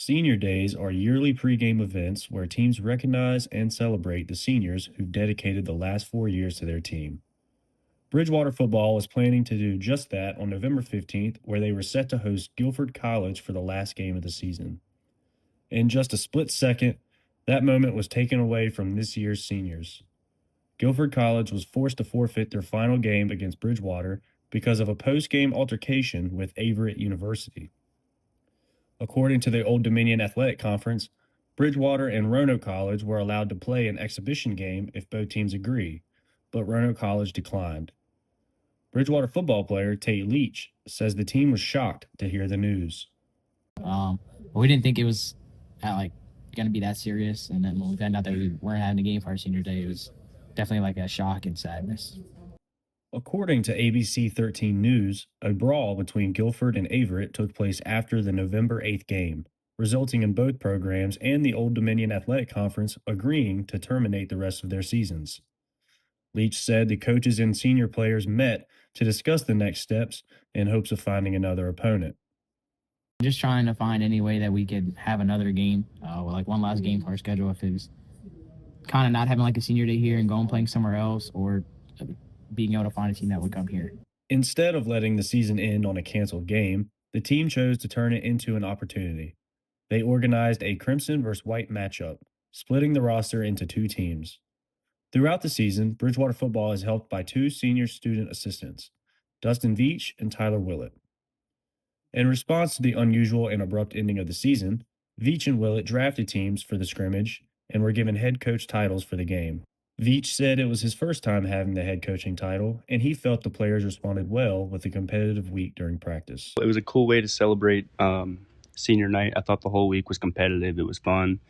Senior Days are yearly pregame events where teams recognize and celebrate the seniors who've dedicated the last 4 years to their team. Bridgewater football is planning to do just that on November 15th, where they were set to host Guilford College for the last game of the season. In just a split second, that moment was taken away from this year's seniors. Guilford College was forced to forfeit their final game against Bridgewater because of a post game altercation with Averett University. According to the Old Dominion Athletic Conference, Bridgewater and Roanoke College were allowed to play an exhibition game if both teams agree, but Roanoke College declined. Bridgewater football player Tate Leach says the team was shocked to hear the news. But we didn't think it was going to be that serious. And then when we found out that we weren't having a game for our senior day, it was definitely like a shock and sadness. According to ABC 13 News, a brawl between Guilford and Averett took place after the November 8th game, resulting in both programs and the Old Dominion Athletic Conference agreeing to terminate the rest of their seasons. Leach said the coaches and senior players met to discuss the next steps in hopes of finding another opponent. Just trying to find any way that we could have another game, like one last game for our schedule if it was kind of not having like a senior day here and going playing somewhere else, or being able to find a team that would come here. Instead of letting the season end on a canceled game, the team chose to turn it into an opportunity. They organized a crimson versus white matchup, splitting the roster into two teams. Throughout the season, Bridgewater football is helped by two senior student assistants, Dustin Veach and Tyler Willett. In response to the unusual and abrupt ending of the season, Veach and Willett drafted teams for the scrimmage and were given head coach titles for the game. Veach said it was his first time having the head coaching title, and he felt the players responded well with a competitive week during practice. It was a cool way to celebrate senior night. I thought the whole week was competitive. It was fun.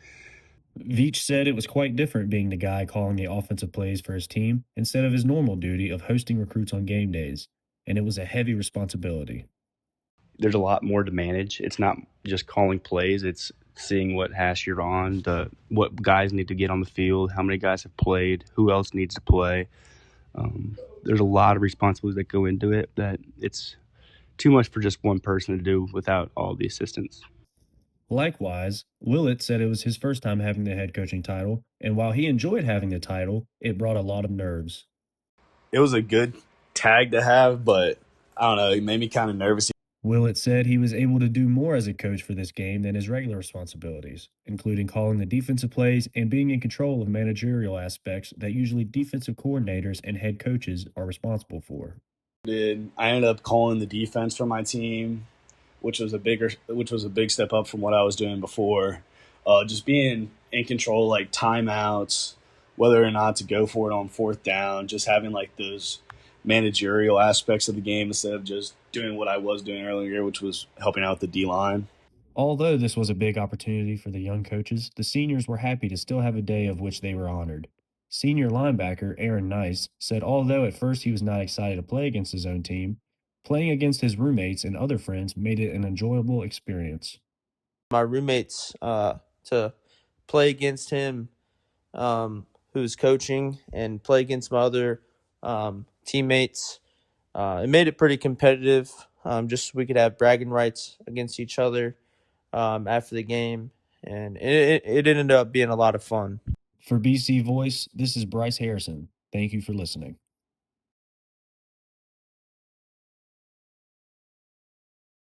Veach said it was quite different being the guy calling the offensive plays for his team instead of his normal duty of hosting recruits on game days, and it was a heavy responsibility. There's a lot more to manage. It's not just calling plays. It's seeing what hash you're on, what guys need to get on the field, how many guys have played, who else needs to play. There's a lot of responsibilities that go into it that it's too much for just one person to do without all the assistants. Likewise, Willett said it was his first time having the head coaching title, and while he enjoyed having the title, it brought a lot of nerves. It was a good tag to have, but I don't know, it made me kind of nervous. Willett said he was able to do more as a coach for this game than his regular responsibilities, including calling the defensive plays and being in control of managerial aspects that usually defensive coordinators and head coaches are responsible for. I ended up calling the defense for my team, which was a big step up from what I was doing before. Just being in control, like timeouts, whether or not to go for it on fourth down, just having like those managerial aspects of the game instead of just doing what I was doing earlier, which was helping out the D-line. Although this was a big opportunity for the young coaches, the seniors were happy to still have a day of which they were honored. Senior linebacker Aaron Nice said although at first he was not excited to play against his own team, playing against his roommates and other friends made it an enjoyable experience. My roommates, to play against him, who's coaching, and play against my other teammates. It made it pretty competitive, just so we could have bragging rights against each other after the game, and it ended up being a lot of fun. For BC Voice, this is Bryce Harrison. Thank you for listening.